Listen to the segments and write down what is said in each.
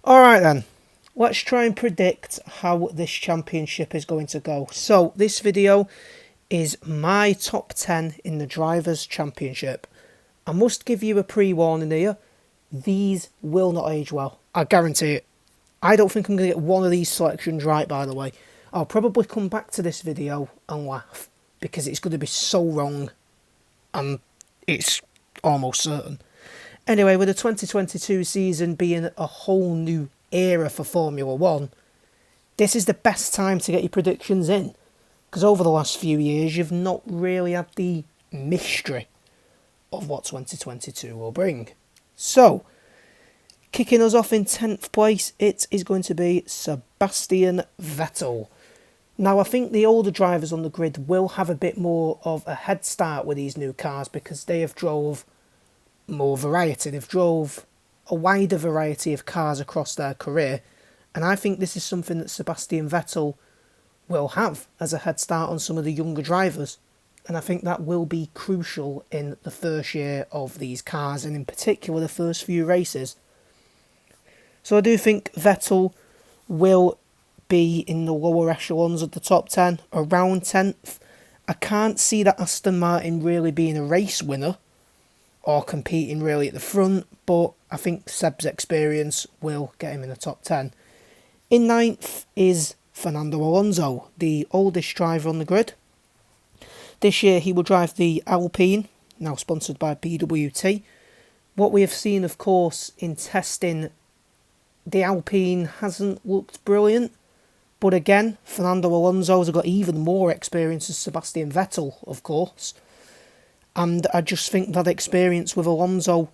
Alright then, let's try and predict how this championship is going to go. So, this video is my top 10 in the Drivers Championship. I must give you a pre-warning here, these will not age well. I guarantee it. I don't think I'm going to get one of these selections right, by the way. I'll probably come back to this video and laugh, because it's going to be so wrong, and it's almost certain. Anyway, with the 2022 season being a whole new era for Formula 1, this is the best time to get your predictions in. Because over the last few years, you've not really had the mystery of what 2022 will bring. So, kicking us off in 10th place, it is going to be Sebastian Vettel. Now, I think the older drivers on the grid will have a bit more of a head start with these new cars because they have drove more variety. They've drove a wider variety of cars across their career, and I think this is something that Sebastian Vettel will have as a head start on some of the younger drivers, and I think that will be crucial in the first year of these cars, and in particular the first few races. So I do think Vettel will be in the lower echelons of the top 10, around 10th. I can't see that Aston Martin really being a race winner or competing really at the front, but I think Seb's experience will get him in the top 10. In 9th is Fernando Alonso, the oldest driver on the grid. This year he will drive the Alpine, now sponsored by BWT. What we have seen, of course, in testing, the Alpine hasn't looked brilliant, but again, Fernando Alonso has got even more experience than Sebastian Vettel, of course. And I just think that experience with Alonso,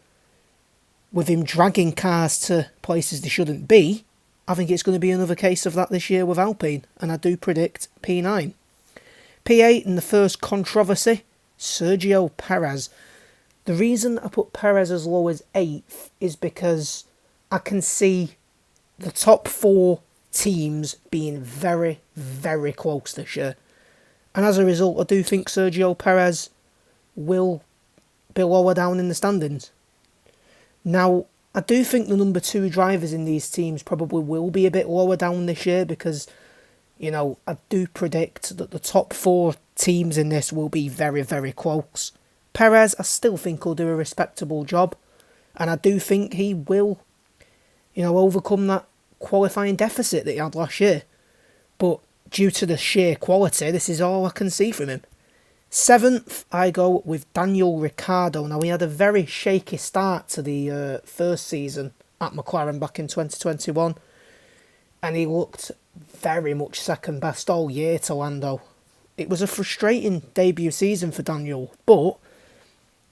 with him dragging cars to places they shouldn't be, I think it's going to be another case of that this year with Alpine, and I do predict P9. P8 in the first controversy, Sergio Perez. The reason I put Perez as low as 8th is because I can see the top 4 teams being very, very close this year. And as a result, I do think Sergio Perez will be lower down in the standings. Now, I do think the number 2 drivers in these teams probably will be a bit lower down this year because, I do predict that the top 4 teams in this will be very, very close. Perez, I still think will do a respectable job, and I do think he will, overcome that qualifying deficit that he had last year. But due to the sheer quality, this is all I can see from him. 7th, I go with Daniel Ricciardo. Now, he had a very shaky start to the first season at McLaren back in 2021, and he looked very much second best all year to Lando. It was a frustrating debut season for Daniel, but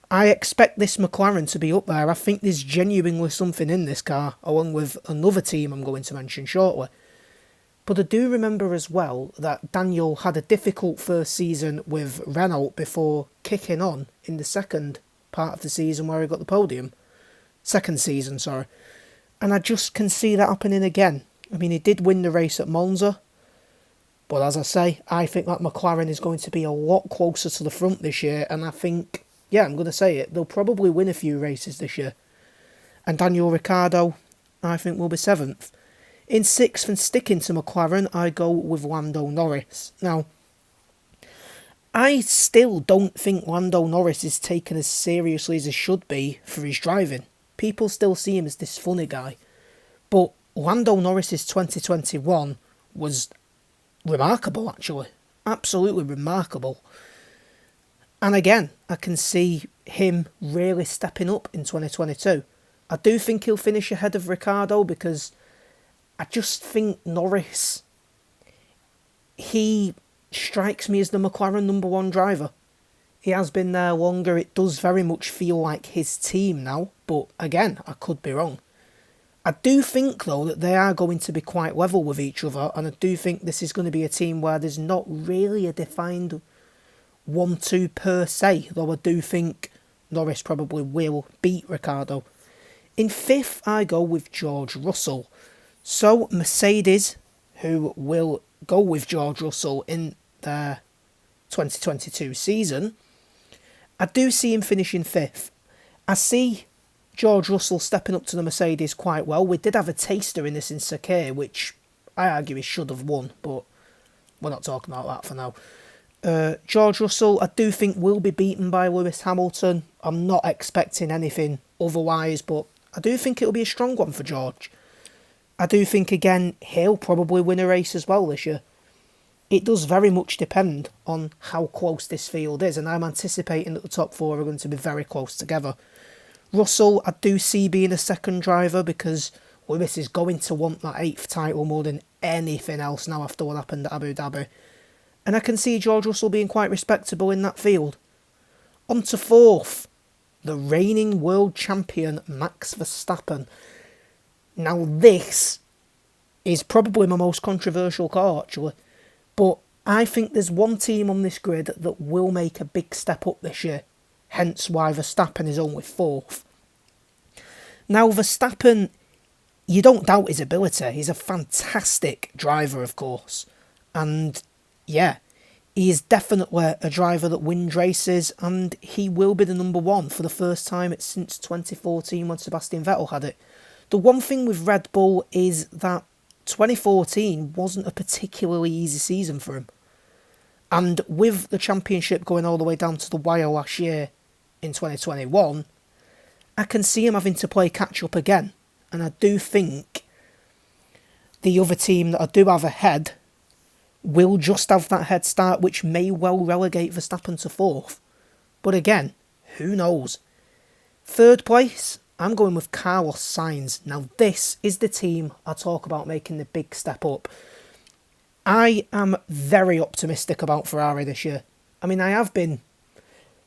I expect this McLaren to be up there. I think there's genuinely something in this car, along with another team I'm going to mention shortly. But I do remember as well that Daniel had a difficult first season with Renault before kicking on in the second part of the season where he got the podium. Second season, sorry. And I just can see that happening again. I mean, he did win the race at Monza. But as I say, I think that McLaren is going to be a lot closer to the front this year. And I think, I'm going to say it, they'll probably win a few races this year. And Daniel Ricciardo, I think, will be 7th. In 6th, and sticking to McLaren, I go with Lando Norris. Now, I still don't think Lando Norris is taken as seriously as he should be for his driving. People still see him as this funny guy. But Lando Norris's 2021 was remarkable, actually. Absolutely remarkable. And again, I can see him really stepping up in 2022. I do think he'll finish ahead of Ricciardo because I just think Norris, he strikes me as the McLaren number 1 driver. He has been there longer. It does very much feel like his team now. But again, I could be wrong. I do think, though, that they are going to be quite level with each other. And I do think this is going to be a team where there's not really a defined 1-2 per se. Though I do think Norris probably will beat Ricciardo. In 5th, I go with George Russell. So, Mercedes, who will go with George Russell in their 2022 season, I do see him finishing 5th. I see George Russell stepping up to the Mercedes quite well. We did have a taster in this in Sakir, which I argue he should have won, but we're not talking about that for now. George Russell, I do think will be beaten by Lewis Hamilton. I'm not expecting anything otherwise, but I do think it'll be a strong one for George. I do think, again, he'll probably win a race as well this year. It does very much depend on how close this field is, and I'm anticipating that the top four are going to be very close together. Russell, I do see being a second driver because Lewis is going to want that 8th title more than anything else now after what happened at Abu Dhabi. And I can see George Russell being quite respectable in that field. On to 4th, the reigning world champion Max Verstappen. Now this is probably my most controversial call actually, but I think there's one team on this grid that will make a big step up this year, hence why Verstappen is only 4th. Now Verstappen, you don't doubt his ability, he's a fantastic driver of course, and yeah, he is definitely a driver that wins races, and he will be the number one for the first time since 2014 when Sebastian Vettel had it. The one thing with Red Bull is that 2014 wasn't a particularly easy season for him. And with the championship going all the way down to the wire last year in 2021, I can see him having to play catch up again. And I do think the other team that I do have ahead will just have that head start, which may well relegate Verstappen to 4th. But again, who knows? 3rd place, I'm going with Carlos Sainz. Now this is the team I talk about making the big step up. I am very optimistic about Ferrari this year. I mean, I have been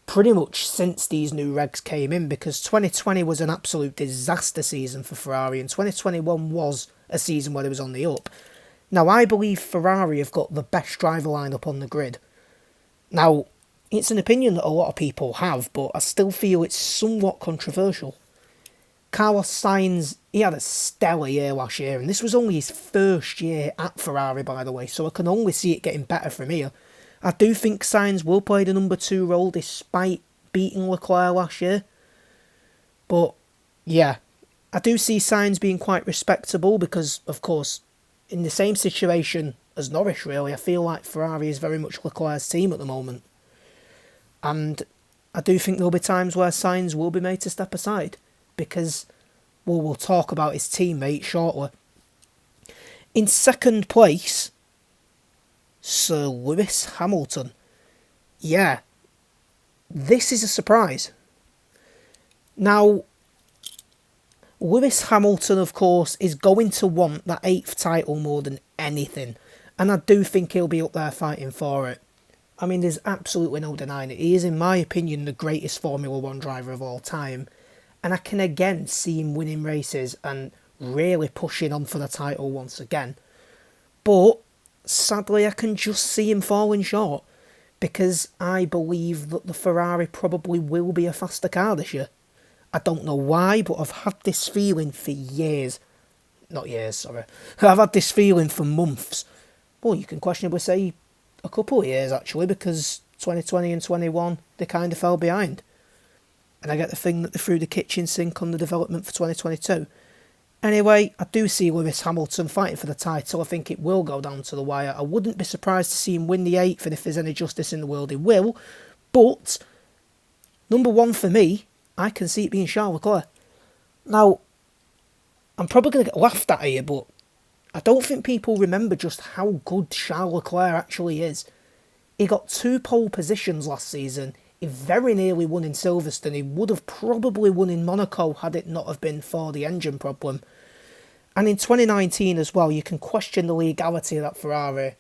pretty much since these new regs came in, because 2020 was an absolute disaster season for Ferrari and 2021 was a season where it was on the up. Now, I believe Ferrari have got the best driver lineup on the grid. Now, it's an opinion that a lot of people have, but I still feel it's somewhat controversial. Carlos Sainz, he had a stellar year last year, and this was only his first year at Ferrari, by the way, so I can only see it getting better from here. I do think Sainz will play the number 2 role despite beating Leclerc last year. But, yeah, I do see Sainz being quite respectable because, of course, in the same situation as Norris, really, I feel like Ferrari is very much Leclerc's team at the moment. And I do think there'll be times where Sainz will be made to step aside because, well, we'll talk about his teammate shortly. In 2nd place, Sir Lewis Hamilton. Yeah, this is a surprise. Now, Lewis Hamilton, of course, is going to want that 8th title more than anything, and I do think he'll be up there fighting for it. I mean, there's absolutely no denying it. He is, in my opinion, the greatest Formula 1 driver of all time, and I can again see him winning races and really pushing on for the title once again. But sadly, I can just see him falling short because I believe that the Ferrari probably will be a faster car this year. I don't know why, but I've had this feeling for years. Not years, sorry. I've had this feeling for months. Well, you can questionably say a couple of years, actually, because 2020 and 21, they kind of fell behind. And I get the thing that they threw the kitchen sink on the development for 2022. Anyway, I do see Lewis Hamilton fighting for the title. I think it will go down to the wire. I wouldn't be surprised to see him win the 8th, and if there's any justice in the world, he will. But, number 1 for me, I can see it being Charles Leclerc. Now, I'm probably going to get laughed at here, but I don't think people remember just how good Charles Leclerc actually is. He got 2 pole positions last season. He very nearly won in Silverstone. He would have probably won in Monaco had it not have been for the engine problem. And in 2019 as well, you can question the legality of that Ferrari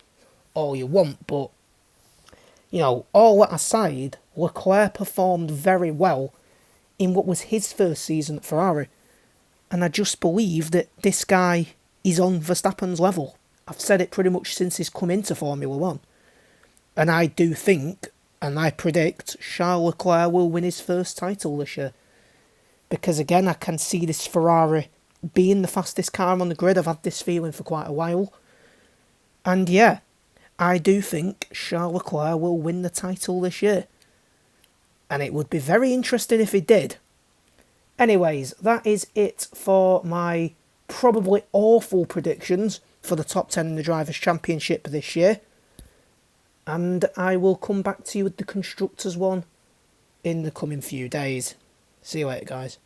all you want, but, you know, all that aside, Leclerc performed very well in what was his first season at Ferrari. And I just believe that this guy is on Verstappen's level. I've said it pretty much since he's come into Formula 1. And I do think, and I predict, Charles Leclerc will win his first title this year. Because again, I can see this Ferrari being the fastest car on the grid. I've had this feeling for quite a while. And yeah, I do think Charles Leclerc will win the title this year. And it would be very interesting if he did. Anyways, that is it for my probably awful predictions for the top 10 in the Drivers' Championship this year. And I will come back to you with the Constructors one in the coming few days. See you later, guys.